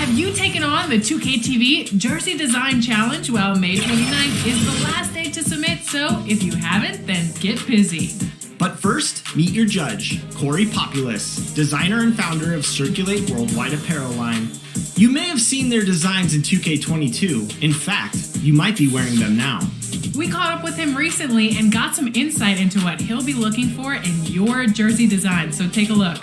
Have you taken on the 2K TV Jersey Design Challenge? Well, May 29th is the last day to submit, so if you haven't, then get busy. But first, meet your judge, Corey Populus, designer and founder of Circulate Worldwide apparel line. You may have seen their designs in 2K22. In fact, you might be wearing them now. We caught up with him recently and got some insight into what he'll be looking for in your jersey design, so take a look.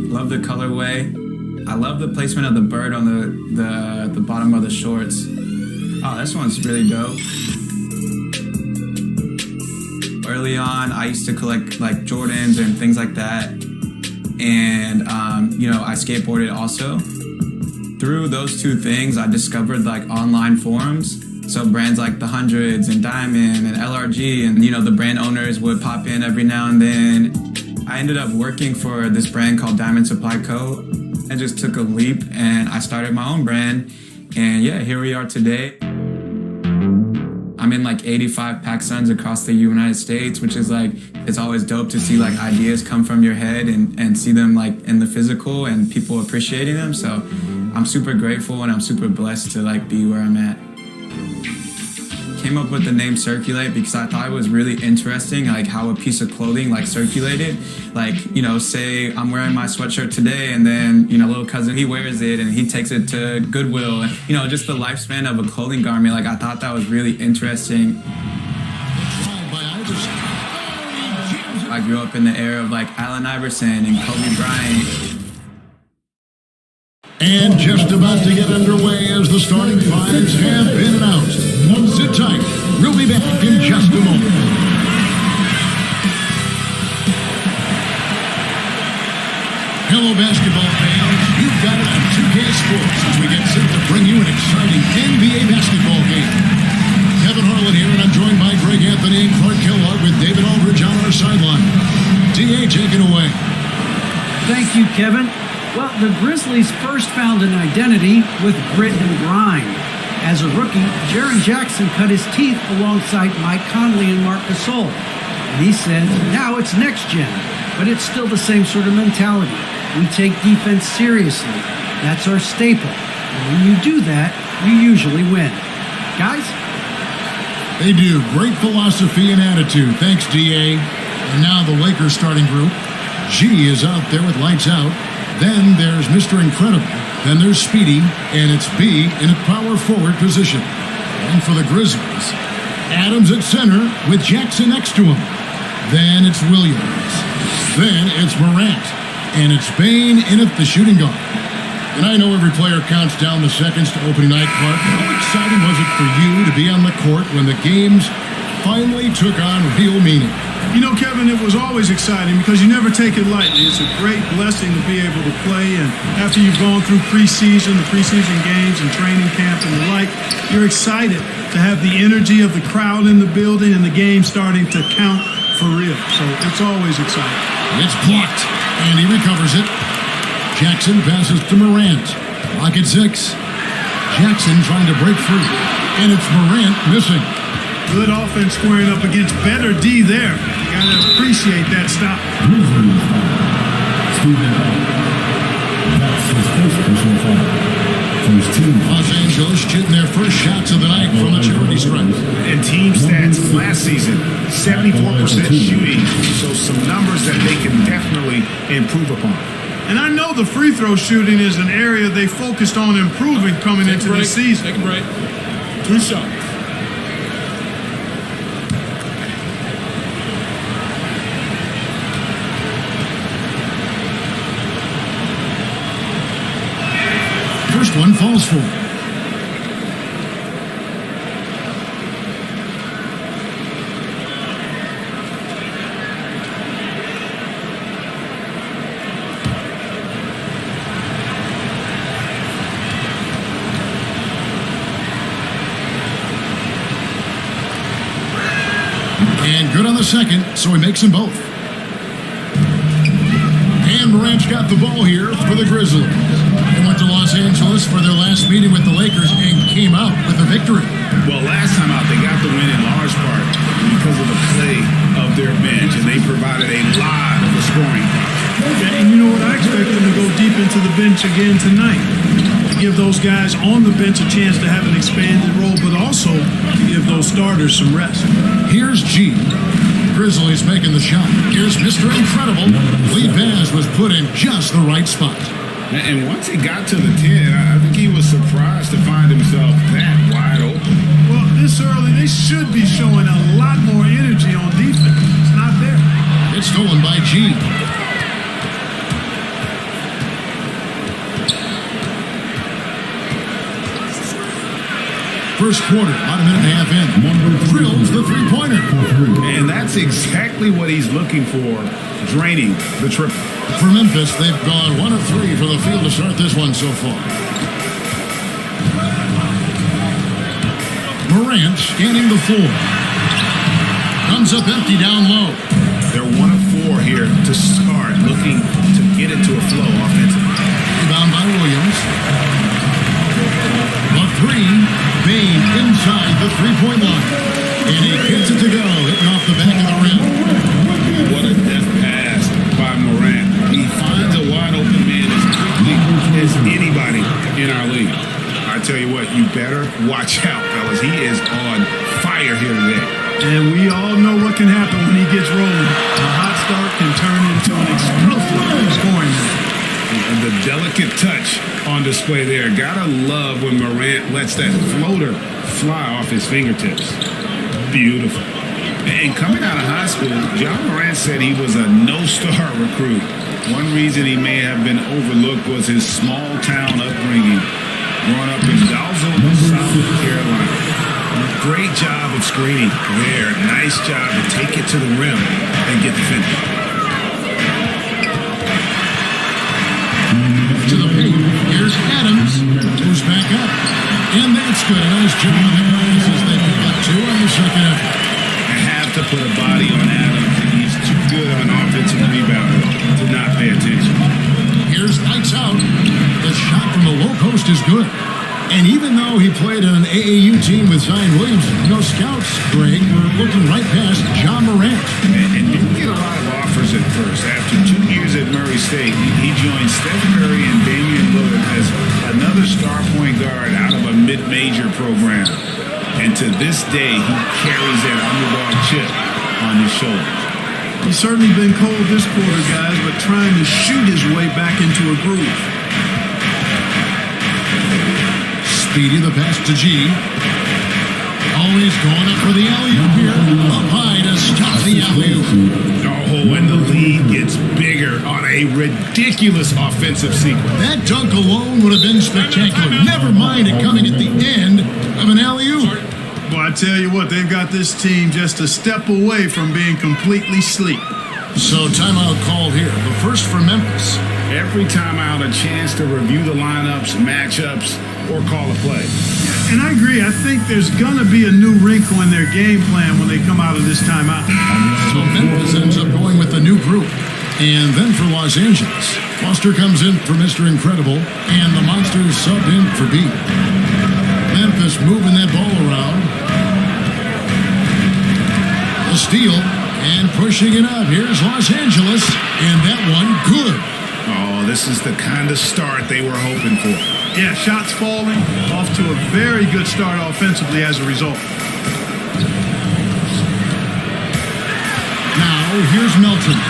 Love the colorway. I love the placement of the bird on the bottom of the shorts. Oh, this one's really dope. Early on, I used to collect like Jordans and things like that. And, I skateboarded also. Through those two things, I discovered like online forums. So brands like The Hundreds and Diamond and LRG and, the brand owners would pop in every now and then. I ended up working for this brand called Diamond Supply Co. I just took a leap and I started my own brand. And yeah, here we are today. I'm in like 85 PacSuns across the United States, which is like, it's always dope to see like ideas come from your head and see them like in the physical and people appreciating them. So I'm super grateful and I'm super blessed to like be where I'm at. Came up with the name Circulate because I thought it was really interesting, like how a piece of clothing like circulated. Like, say I'm wearing my sweatshirt today and then, little cousin, he wears it and he takes it to Goodwill. And, just the lifespan of a clothing garment. Like I thought that was really interesting. I grew up in the era of like Allen Iverson and Kobe Bryant. And just about to get underway as the starting fives have been announced. Sit tight. We'll be back in just a moment. Hello, basketball fans. You've got it on 2K Sports as we get set to bring you an exciting NBA basketball game. Kevin Harlan here, and I'm joined by Greg Anthony and Clark Kellogg with David Aldridge on our sideline. DA, take it away. Thank you, Kevin. Well, the Grizzlies first found an identity with grit and grind. As a rookie, Jaren Jackson cut his teeth alongside Mike Conley and Marc Gasol. And he said, now it's next gen, but it's still the same sort of mentality. We take defense seriously. That's our staple. And when you do that, you usually win. Guys? They do. Great philosophy and attitude. Thanks, DA. And now the Lakers starting group. G is out there with lights out. Then there's Mr. Incredible. Then there's Speedy, and it's B in a power forward position. And for the Grizzlies, Adams at center with Jackson next to him. Then it's Williams. Then it's Morant. And it's Bane in at the shooting guard. And I know every player counts down the seconds to opening night, Clark. How exciting was it for you to be on the court when the games finally took on real meaning? Kevin, it was always exciting because you never take it lightly. It's a great blessing to be able to play, and after you've gone through the preseason games and training camp and the like, you're excited to have the energy of the crowd in the building and the game starting to count for real. So it's always exciting. It's blocked, and he recovers it. Jackson passes to Morant. Block at 6. Jackson trying to break free, and it's Morant missing. Good offense squaring up against better D there. Gotta appreciate that stop. That's his first personal foul. Los Angeles shooting their first shots of the night from the charity stripe. And team stats last season, 74% shooting. So some numbers that they can definitely improve upon. And I know the free throw shooting is an area they focused on improving coming into the season. Take a break. 2 shots. First one falls for him. And good on the second, so he makes them both. And Morant's got the ball here for the Grizzlies. They went to Los Los Angeles for their last meeting with the Lakers and came out with a victory. Well, last time out, they got the win in large part because of the play of their bench, and they provided a lot of the scoring. And you know what? I expect them to go deep into the bench again tonight. To give those guys on the bench a chance to have an expanded role, but also to give those starters some rest. Here's G. Grizzlies making the shot. Here's Mr. Incredible. Lee Vaz was put in just the right spot. And once he got to the 10, I think he was surprised to find himself that wide open. Well, this early, they should be showing a lot more energy on defense. It's not there. It's stolen by G. First quarter, about a minute and a half in. Drills the three-pointer. And that's exactly what he's looking for, draining the triple. For Memphis, they've gone 1 of 3 from the field to start this one so far. Morant scanning the floor. Comes up empty down low. They're 1 of 4 here to start, looking to get into a flow offensively. Rebound by Williams. A 3. Bane inside the three-point line. And he gets it to go, hitting off the back of the rim. What a deft pass by Morant. He finds a wide-open man as quickly as anybody in our league. I tell you what, you better watch out, fellas. He is on fire here today. And we all know what can happen when he gets rolling. A hot start can turn into an explosive scoring match. And the delicate touch on display there. Gotta love when Morant lets that floater fly off his fingertips. Beautiful. And coming out of high school, John Morant said he was a no-star recruit. One reason he may have been overlooked was his small-town upbringing, growing up in Dalzell, South Carolina. Great job of screening there. Nice job to take it to the rim and get the finish. To the paint. Here's Adams. Moves back up. And that's good. A nice job on the guys as they pick up 2 on the second effort. I have to put a body on Adams. He's too good on offensive rebounding to not pay attention. Here's lights out. The shot from the low post is good. And even though he played on an AAU team with Zion Williamson, scouts, Greg, were looking right past John Morant. And didn't get a lot of offers at first. After 2 years at Murray State, he joined Steph Curry and Damian Lillard as another star point guard out of a mid-major program. And to this day, he carries that underdog chip on his shoulders. He's certainly been cold this quarter, guys, but trying to shoot his way back into a groove. Speedy, the pass to G. Always going up for the alley-oop here. Up high to stop the alley-oop. Oh, and the lead gets bigger on a ridiculous offensive sequence. That dunk alone would have been spectacular. Never mind it coming at the end of an alley-oop. Well, I tell you what, they've got this team just a step away from being completely asleep. So timeout called here. The first for Memphis. Every timeout, a chance to review the lineups, matchups, or call a play. And I agree. I think there's going to be a new wrinkle in their game plan when they come out of this timeout. So Memphis ends up going with the new group. And then for Los Angeles, Foster comes in for Mr. Incredible, and the Monsters subbed in for B. Memphis moving that ball around. A steal, and pushing it up. Here's Los Angeles, and that one good. Oh, this is the kind of start they were hoping for. Yeah, shots falling, off to a very good start offensively as a result. Now, here's Melton.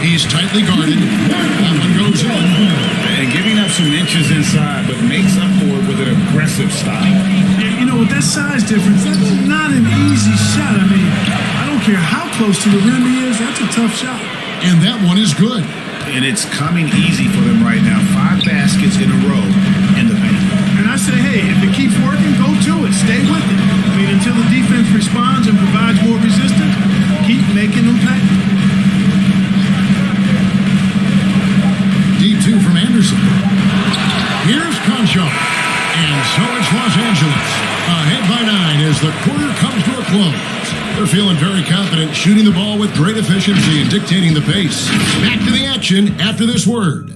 He's tightly guarded. That one goes in. And giving up some inches inside, but makes up for it with an aggressive style. You know, with that size difference, that's not an easy shot. I mean, I don't care how close to the rim he is, that's a tough shot. And that one is good. And it's coming easy for them right now. 5 baskets in a row in the paint. And I say, hey, if it keeps working, go to it. Stay with it. I mean, until the defense responds and provides more resistance, keep making them pay. D2 from Anderson. Here's Concho. And so it's Los Angeles. Ahead by 9 as the quarter comes to a close. They're feeling very confident, shooting the ball with great efficiency and dictating the pace. Back to the action after this word.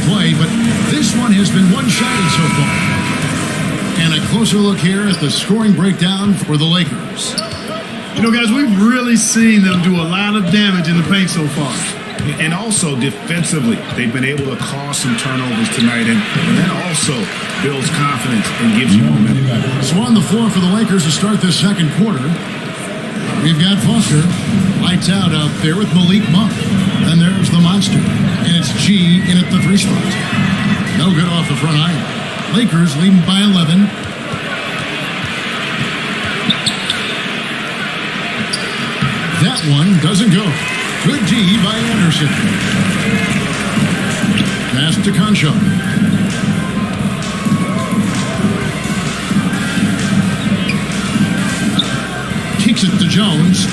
play, but this one has been one-sided so far. And a closer look here at the scoring breakdown for the Lakers. You know, guys, we've really seen them do a lot of damage in the paint so far. And also defensively, they've been able to cause some turnovers tonight, and that also builds confidence and gives you momentum. So on the floor for the Lakers to start this second quarter, we've got Foster, lights out there with Malik Monk. And there's the monster, and it's G in at the 3 spot. No good off the front iron. Lakers leading by 11. That one doesn't go. Good D by Anderson. Pass to Concho. Kicks it to Jones.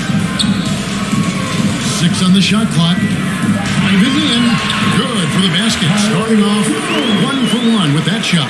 6 on the shot clock. Driving in. Good for the basket. Starting off 1 for 1 with that shot.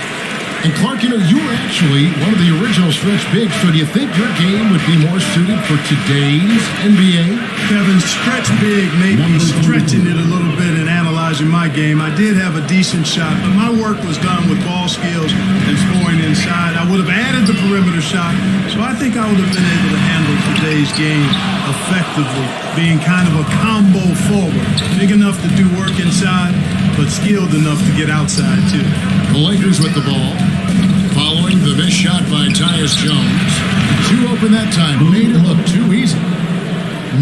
And Clark, you know, you were actually one of the original stretch bigs, so do you think your game would be more suited for today's NBA? Kevin, stretch big made me stretching it a little bit and analyzing my game. I did have a decent shot, but my work was done with ball skills and scoring inside. I would have added the perimeter shot, so I think I would have been able to handle today's game effectively, being kind of a combo forward, big enough to do work inside, but skilled enough to get outside too. The Lakers with the ball, following the missed shot by Tyus Jones. 2 open that time, made it look too easy.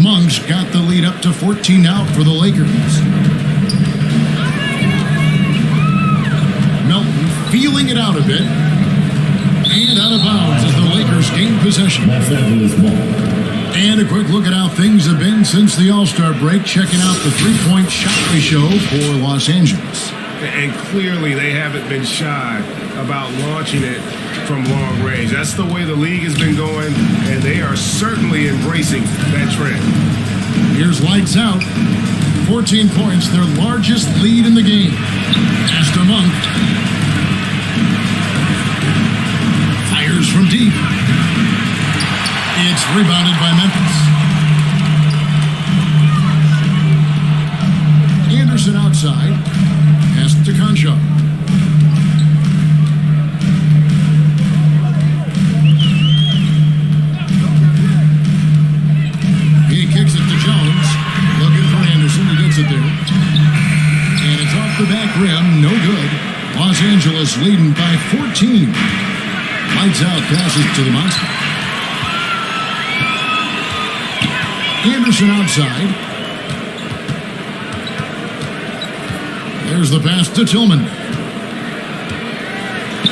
Monk's got the lead up to 14 now for the Lakers. Melton feeling it out a bit. And out of bounds as the Lakers gain possession. And a quick look at how things have been since the All-Star break, checking out the 3-point shot ratio for Los Angeles. And clearly they haven't been shy about launching it from long range. That's the way the league has been going, and they are certainly embracing that trend. Here's lights out. 14 points, their largest lead in the game. Pass to Monk. Fires from deep. It's rebounded by Memphis. Anderson outside. Pass to Concho. He kicks it to Jones. Looking for Anderson. He gets it there. And it's off the back rim. No good. Los Angeles leading by 14. Lights out. Passes to the monster. Anderson outside. There's the pass to Tillman.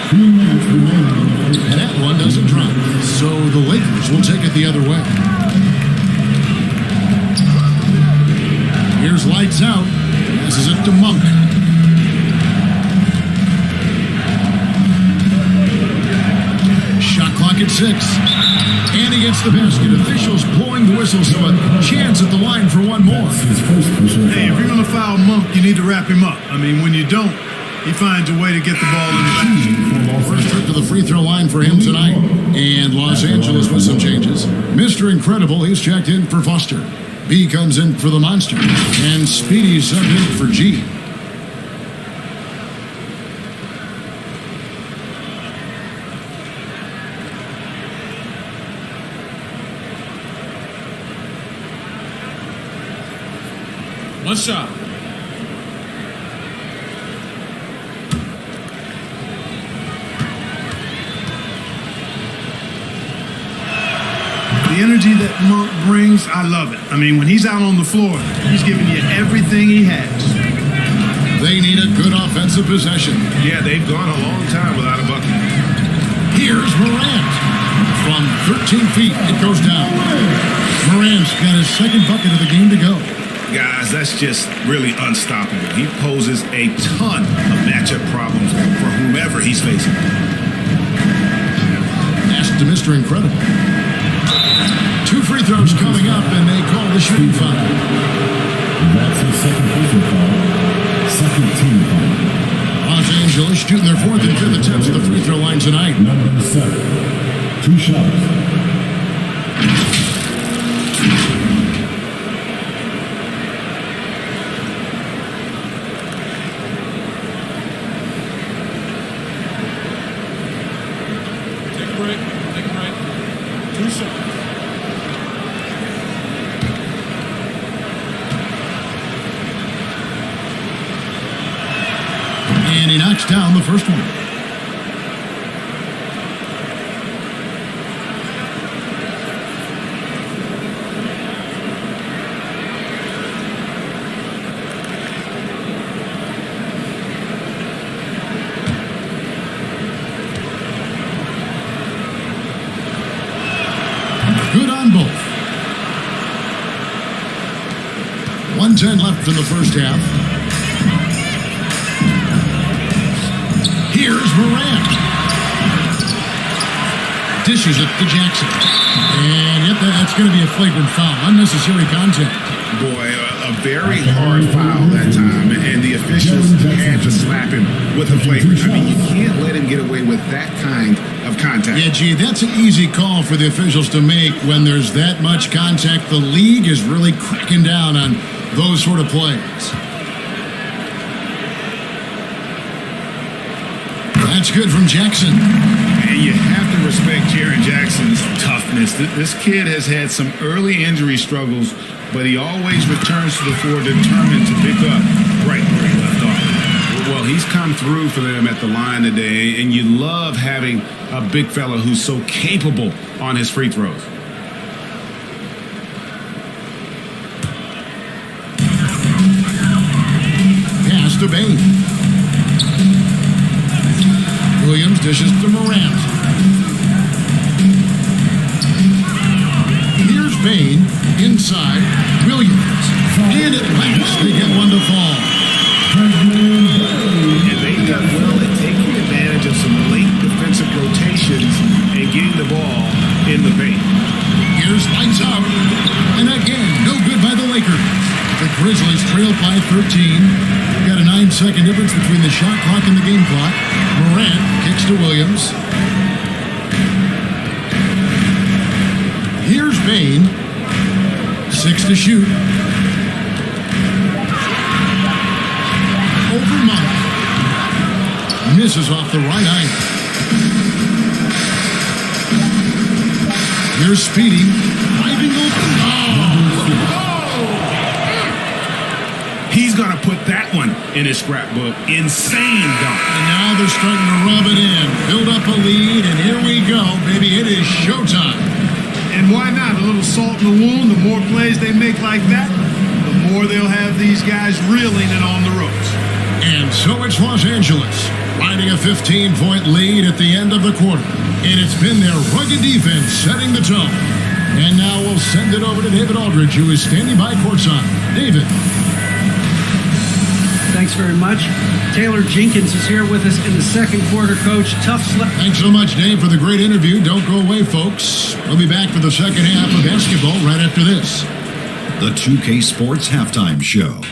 And that one doesn't drop. So the Lakers will take it the other way. Here's lights out. Passes it to Monk. Shot clock at 6. And he gets the basket. Officials blowing the whistle, so a chance at the line for one more. Hey, if you're going to foul Monk, you need to wrap him up. I mean, when you don't, he finds a way to get the ball in the basket. First trip to the free throw line for him tonight. And Los Angeles with some changes. Mr. Incredible, he's checked in for Foster. B comes in for the Monster. And Speedy subbed in for G. One shot. The energy that Monk brings, I love it. I mean, when he's out on the floor, he's giving you everything he has. They need a good offensive possession. Yeah, they've gone a long time without a bucket. Here's Morant. From 13 feet, it goes down. Morant's got his second bucket of the game to go. Guys, that's just really unstoppable. He poses a ton of matchup problems for whomever he's facing. Pass to Mr. Incredible. 2 free throws coming up, and they call the shooting foul. That's the second free throw call. Second team foul. Los Angeles shooting their 4th and 5th attempts at the free throw line tonight. Number 7. 2 shots. And he knocks down the first one. Good on both. 1:10 left in the first half. Here's Morant. Dishes it to Jackson. And yep, that's going to be a flagrant foul. Unnecessary contact. Boy, a very hard foul that time, and the officials had to slap him with a flagrant. I mean, you can't let him get away with that kind of contact. Yeah, gee, that's an easy call for the officials to make when there's that much contact. The league is really cracking down on those sort of plays. That's good from Jackson. And you have to respect Jaren Jackson's toughness. This kid has had some early injury struggles, but he always returns to the floor determined to pick up right where he left off. Well, he's come through for them at the line today, and you love having a big fella who's so capable on his free throws. Pass to Bain. Williams dishes to Morant. Here's Bain inside Williams. And at last they get one to fall. And they've done well at taking advantage of some late defensive rotations and getting the ball in the paint. Here's lights out. And again, no good by the Lakers. The Grizzlies trail by 13. Got a 9-second difference between the shot clock and the game clock. Morant kicks to Williams. Here's Bain. 6 to shoot. Over Monk. Misses off the right eye. Here's Speedy. Diving open. He's going to put that one in his scrapbook. Insane dunk. And now they're starting to rub it in. Build up a lead, and here we go, baby. It is showtime. And why not? A little salt in the wound. The more plays they make like that, the more they'll have these guys reeling and on the ropes. And so it's Los Angeles, riding a 15-point lead at the end of the quarter. And it's been their rugged defense setting the tone. And now we'll send it over to David Aldridge, who is standing by courtside. David. Thanks very much. Taylor Jenkins is here with us in the second quarter, Coach. Tough slip. Thanks so much, Dave, for the great interview. Don't go away, folks. We'll be back for the second half of basketball right after this. The 2K Sports Halftime Show.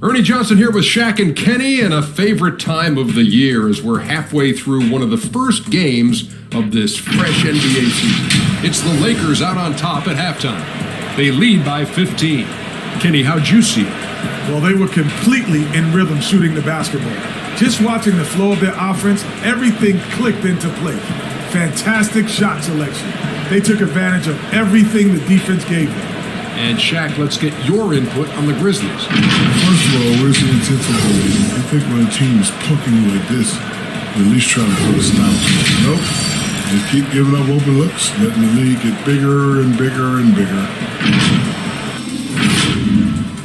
Ernie Johnson here with Shaq and Kenny, and a favorite time of the year as we're halfway through one of the first games of this fresh NBA season. It's the Lakers out on top at halftime. They lead by 15. Kenny, how'd you see it? Well, they were completely in rhythm shooting the basketball. Just watching the flow of their offense, everything clicked into place. Fantastic shot selection. They took advantage of everything the defense gave them. And Shaq, let's get your input on the Grizzlies. First of all, where's the intensive goal? I think when a team is poking you like this, you at least try to put a stop to it. Nope. They keep giving up open looks, letting the league get bigger and bigger and bigger.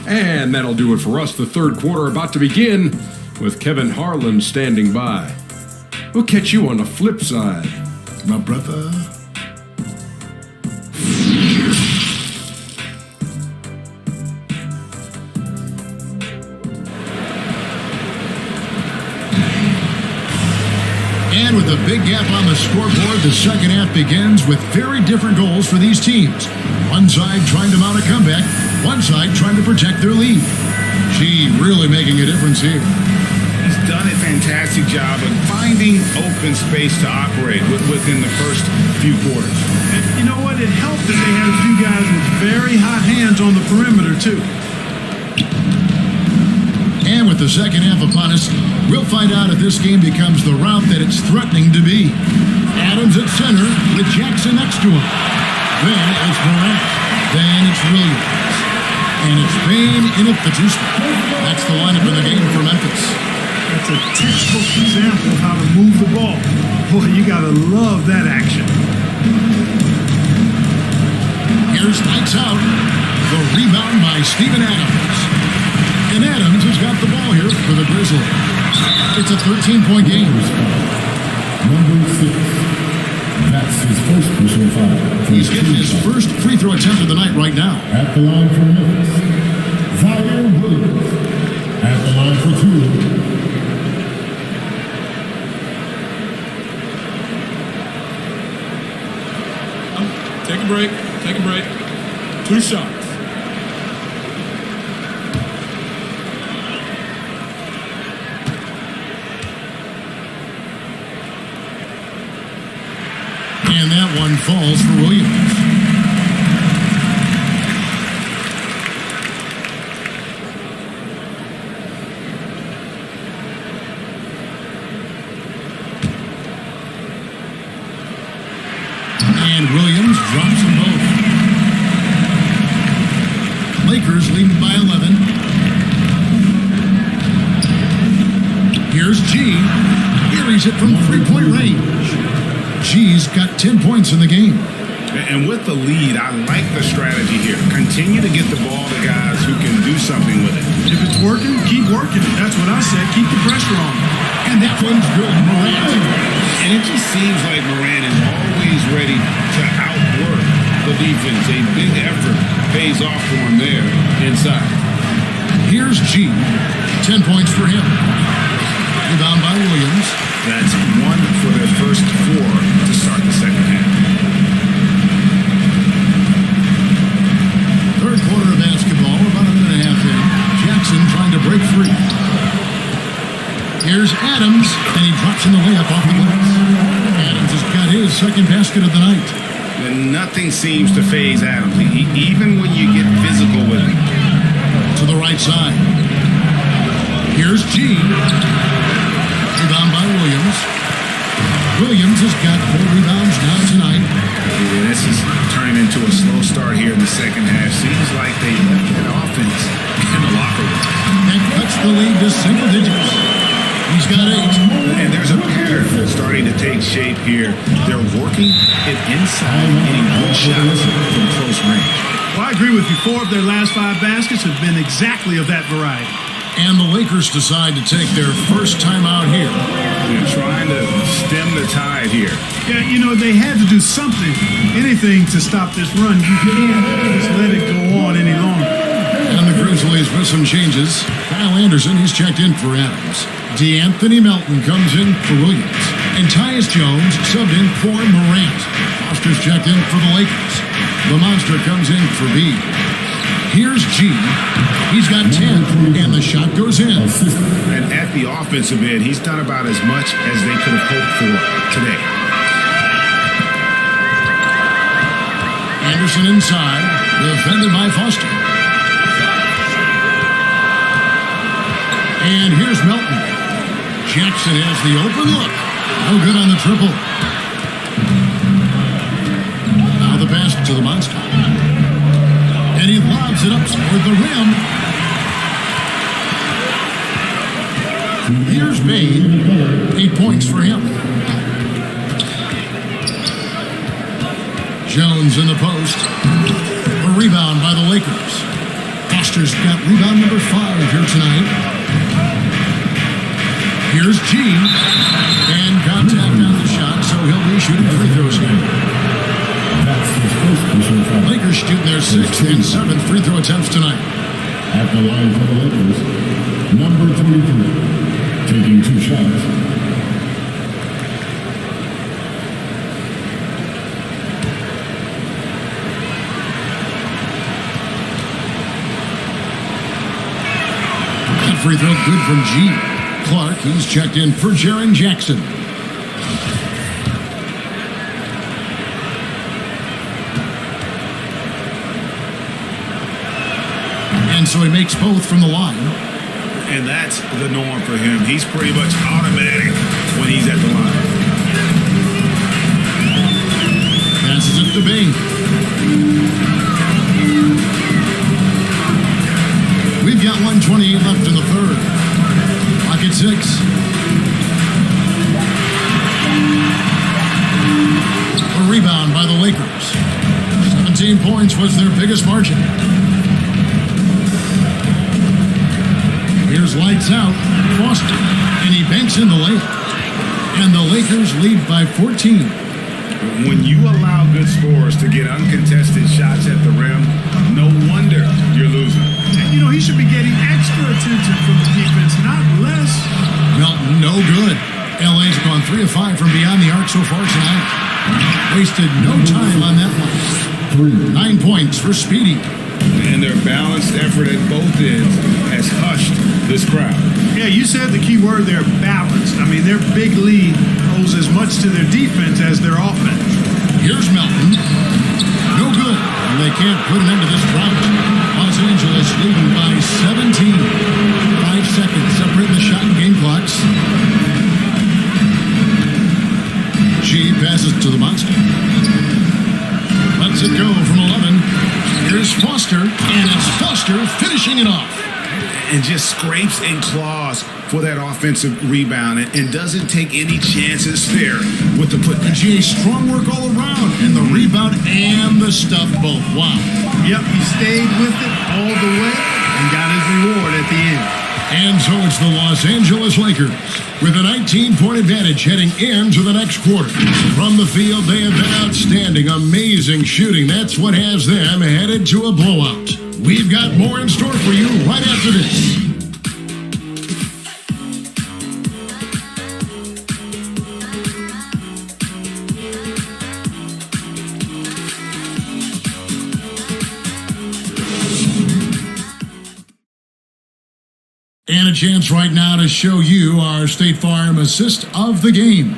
And that'll do it for us. The third quarter about to begin with Kevin Harlan standing by. We'll catch you on the flip side. My brother. And with a big gap on the scoreboard, the second half begins with very different goals for these teams. One side trying to mount a comeback, one side trying to protect their lead. G really making a difference here. He's done a fantastic job of finding open space to operate within the first few quarters. And you know what? It helped that they had a few guys with very hot hands on the perimeter, too. And with the second half upon us, we'll find out if this game becomes the route that it's threatening to be. Adams at center with Jackson next to him. Then it's Morant. Then it's Williams. And it's Bain in at the two-spot. That's the lineup in the game for Memphis. That's a textbook example of how to move the ball. Boy, you got to love that action. Here's lights out. The rebound by Steven Adams. And Adams has got the ball here for the Grizzlies. It's a 13-point game. Number 6. That's his first personal foul. He's getting his first free throw attempt of the night right now. At the line for Memphis, Zion Williams. At the line for 2. Take a break. Take a break. 2 shots. And that one falls for Williams. And Williams drops them both. Lakers leading by 11. Here's G. Buries it from three-point range. G's got 10 points in the game. And with the lead, I like the strategy here. Continue to get the ball to guys who can do something with it. If it's working, keep working. That's what I said. Keep the pressure on. And that one's good. Morant. And it just seems like Morant is always ready to outwork the defense. A big effort pays off for him there inside. Here's G. 10 points for him. Rebound by Williams. That's 1 for their first 4 to start the second half. Third quarter of basketball, about a minute and a half in. Jackson trying to break free. Here's Adams, and he drops in the layup off the glass. Adams has got his second basket of the night. And nothing seems to faze Adams, even when you get physical with him. To the right side. Here's G. Rebound by Williams. Williams has got 4 rebounds now tonight. Yeah, this is turning into a slow start here in the second half. Seems like they left that offense in the locker room. And cuts the lead to single digits. He's got 8. And there's a pattern that's starting to take shape here. They're working it inside, getting good shots from close range. Well, I agree with you. 4 of their last 5 baskets have been exactly of that variety. And the Lakers decide to take their first time out here. They're trying to stem the tide here. Yeah, you know, they had to do something, anything to stop this run. You can't just let it go on any longer. And the Grizzlies with some changes. Kyle Anderson, he's checked in for Adams. DeAnthony Melton comes in for Williams. And Tyus Jones subbed in for Morant. Foster's checked in for the Lakers. The Monster comes in for B. Here's G. He's got 10, and the shot goes in. And at the offensive end, he's done about as much as they could have hoped for today. Anderson inside, defended by Foster. And here's Melton. Jackson has the open look. No good on the triple. Now the pass to the Monster. And he lobs it up toward the rim. Here's Bain. 8 points for him. Jones in the post. A rebound by the Lakers. Foster's got rebound number 5 here tonight. Here's G. And contact on the shot, so he'll be shooting free throws here. Lakers shooting their 6th and 7th free throw attempts tonight. At the line for the Lakers, number 23, taking 2 shots. That free throw good from G. Clark, he's checked in for Jaren Jackson. And so he makes both from the line. And that's the norm for him. He's pretty much automatic when he's at the line. Passes it to Bain. We've got 1:28 left in the third. Clock at 6. A rebound by the Lakers. 17 points was their biggest margin. Here's lights out. Foster. And he banks in the layup. And the Lakers lead by 14. When you allow good scorers to get uncontested shots at the rim, no wonder you're losing. And, he should be getting extra attention from the defense, not less. Melton, no good. LA's gone 3 of 5 from beyond the arc so far tonight. Wasted no time on that one. 9 points for Speedy. And their balanced effort at both ends has hushed this crowd. Yeah, you said the key word there, balanced. I mean, their big lead owes as much to their defense as their offense. Here's Melton. No good. And they can't put an end to this drought. Los Angeles leading by 17. 5 seconds separating the shot and game clocks. G passes to the monster. Lets it go from 11. Here's Foster, and it's Foster finishing it off. And just scrapes and claws for that offensive rebound and doesn't take any chances there with the putback. GA strong work all around, and the rebound and the stuff both. Wow. Yep, he stayed with it all the way and got his reward at the end. And so it's the Los Angeles Lakers with a 19-point advantage heading into the next quarter. From the field, they have been outstanding, amazing shooting. That's what has them headed to a blowout. We've got more in store for you right after this. And a chance right now to show you our State Farm assist of the game.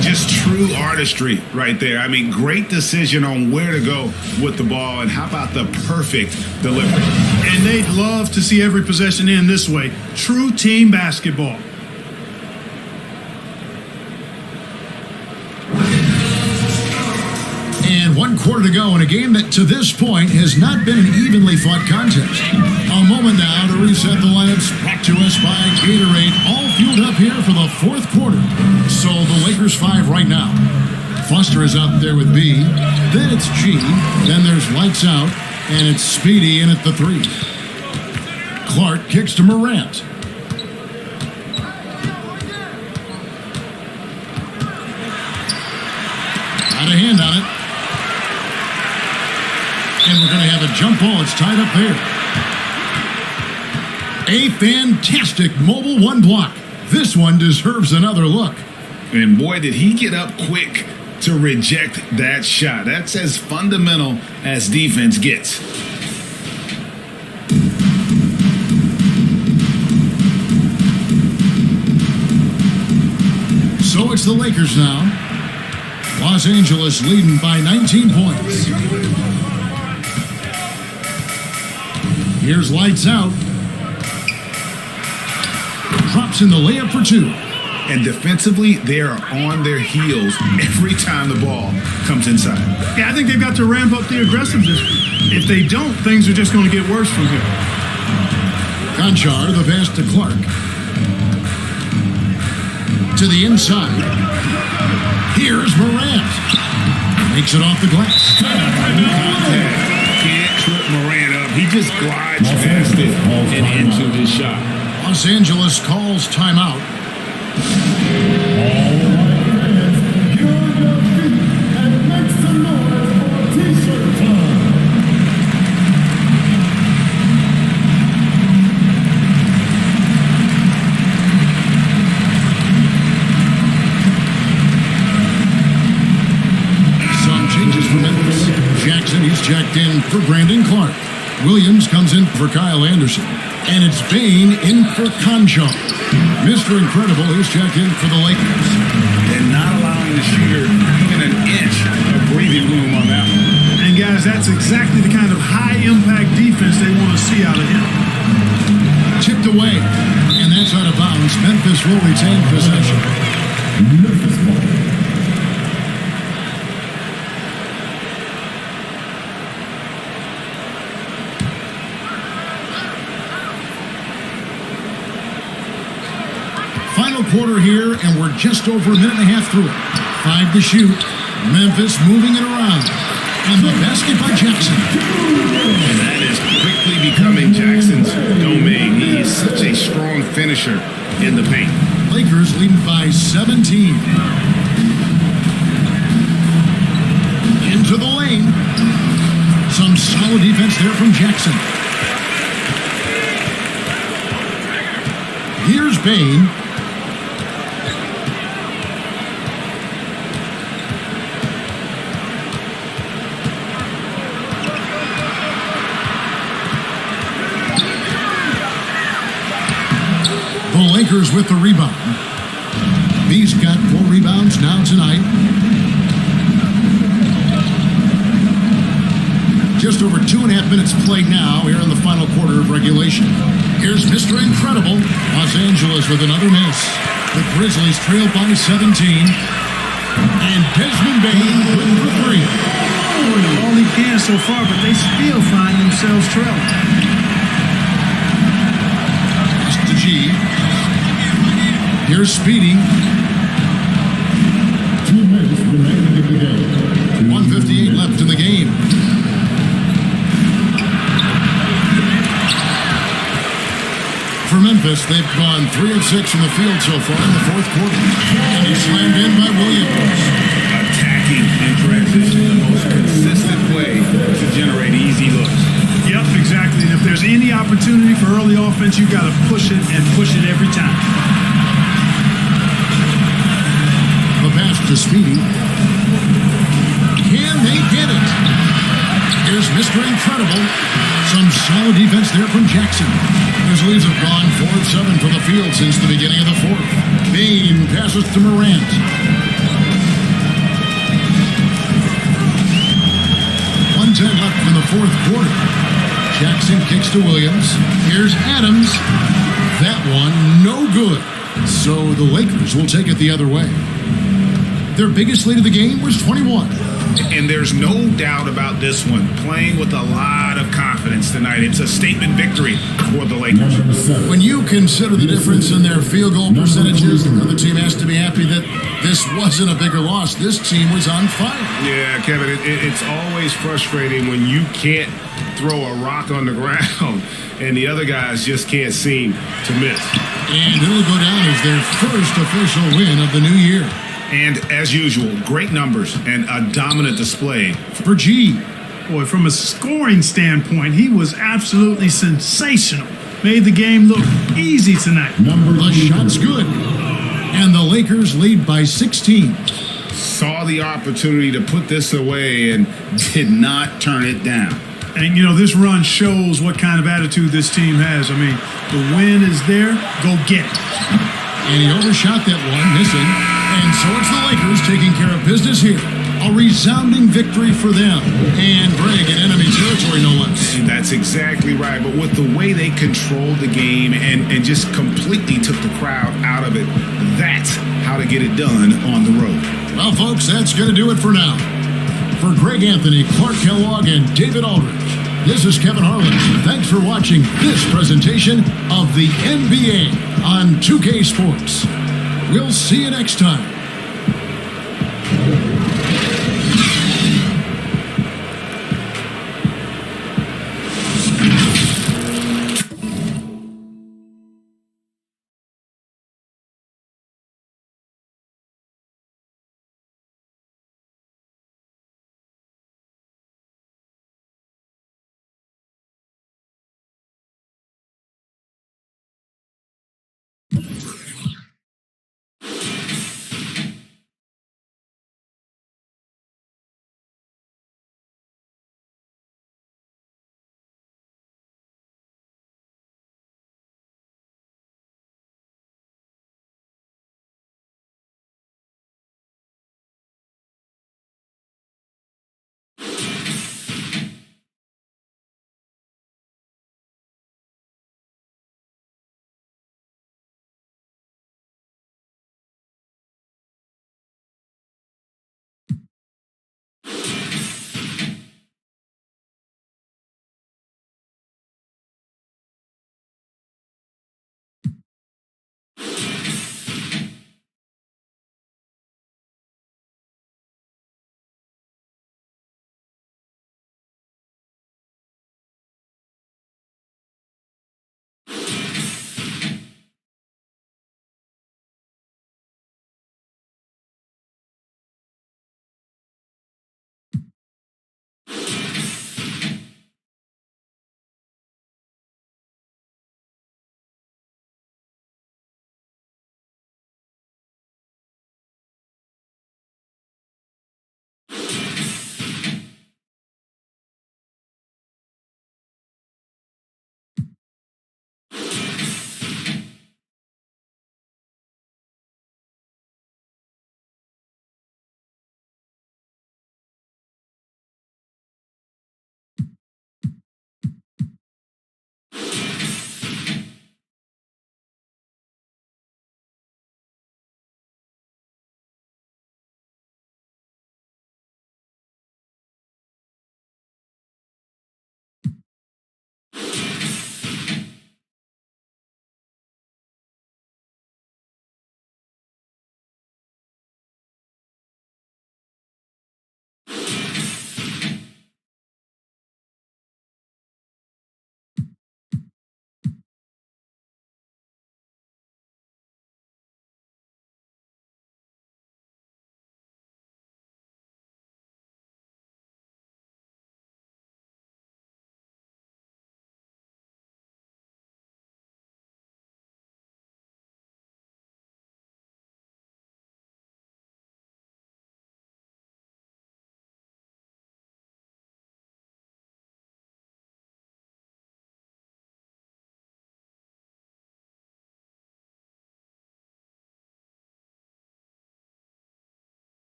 Just true artistry right there. I mean, great decision on where to go with the ball, and how about the perfect delivery? And they'd love to see every possession end this way. True team basketball. And 1 quarter to go in a game that to this point has not been an evenly fought contest. A moment now to reset the lineups, brought to us by Gatorade, all fueled up here for the 4th quarter. So the Lakers 5 right now. Foster is out there with B, then it's G, then there's lights out, and it's Speedy in at the 3. Clark kicks to Morant. Got a hand on it. And we're going to have a jump ball. It's tied up there. A fantastic mobile 1 block. This one deserves another look. And boy, did he get up quick to reject that shot. That's as fundamental as defense gets. So it's the Lakers now. Los Angeles leading by 19 points. Here's lights out. Drops in the layup for 2. And defensively, they are on their heels every time the ball comes inside. Yeah, I think they've got to ramp up the aggressiveness. If they don't, things are just going to get worse from here. Conchar, the pass to Clark. To the inside. Here's Morant. Makes it off the glass. Can't trip Morant up. He just glides past it and into this shot. Los Angeles calls timeout. Some changes for Memphis. Jackson, he's checked in for Brandon Clark. Williams comes in for Kyle Anderson. And it's Bain in for Conchar. Mr. Incredible is checked in for the Lakers. And not allowing the shooter even an inch of breathing room on that one. And guys, that's exactly the kind of high-impact defense they want to see out of him. Tipped away, and that's out of bounds. Memphis will retain possession. Memphis ball. Final quarter here, and we're just over a minute and a half through it. 5 to shoot. Memphis moving it around. And the basket by Jackson. And that is quickly becoming Jackson's domain. He is such a strong finisher in the paint. Lakers leading by 17. Into the lane. Some solid defense there from Jackson. Here's Bain. The Lakers with the rebound. He's got 4 rebounds now tonight. Just over 2.5 minutes played now here in the final quarter of regulation. Here's Mr. Incredible, Los Angeles with another miss. The Grizzlies trail by 17. And Desmond Bain with the 3. All he can so far, but they still find themselves trailing. Pass to G. Here's Speedy. 2 minutes remaining in the game. 1:58 left in the game. For Memphis, they've gone 3 of 6 from the field so far in the fourth quarter. And he's slammed in by Williams. Attacking in transition, the most consistent way to generate easy looks. Yep, exactly. And if there's any opportunity for early offense, you got to push it and push it every time. The pass to Speedy. Can they get it? Here's Mr. Incredible. Some solid defense there from Jackson. Grizzlies have gone 4 of 7 from the field since the beginning of the fourth. Bain passes to Morant. .110 left in the fourth quarter. Jackson kicks to Williams. Here's Adams. That one, no good. So the Lakers will take it the other way. Their biggest lead of the game was 21. And there's no doubt about this one. Playing with a lot of confidence tonight. It's a statement victory for the Lakers. When you consider the difference in their field goal percentages, the other team has to be happy that this wasn't a bigger loss. This team was on fire. Yeah, Kevin, it's always frustrating when you can't throw a rock on the ground and the other guys just can't seem to miss. And it'll go down as their first official win of the new year. And as usual, great numbers and a dominant display for G. Boy, from a scoring standpoint, he was absolutely sensational. Made the game look easy tonight. The shot's good. And the Lakers lead by 16. Saw the opportunity to put this away and did not turn it down. And, you know, this run shows what kind of attitude this team has. I mean, the win is there. Go get it. And he overshot that one, missing. And so it's the Lakers taking care of business here. A resounding victory for them. And Greg in enemy territory, no less. And that's exactly right. But with the way they controlled the game and just completely took the crowd out of it, that's how to get it done on the road. Well, folks, that's going to do it for now. For Greg Anthony, Clark Kellogg, and David Aldridge, this is Kevin Harlan. Thanks for watching this presentation of the NBA on 2K Sports. We'll see you next time.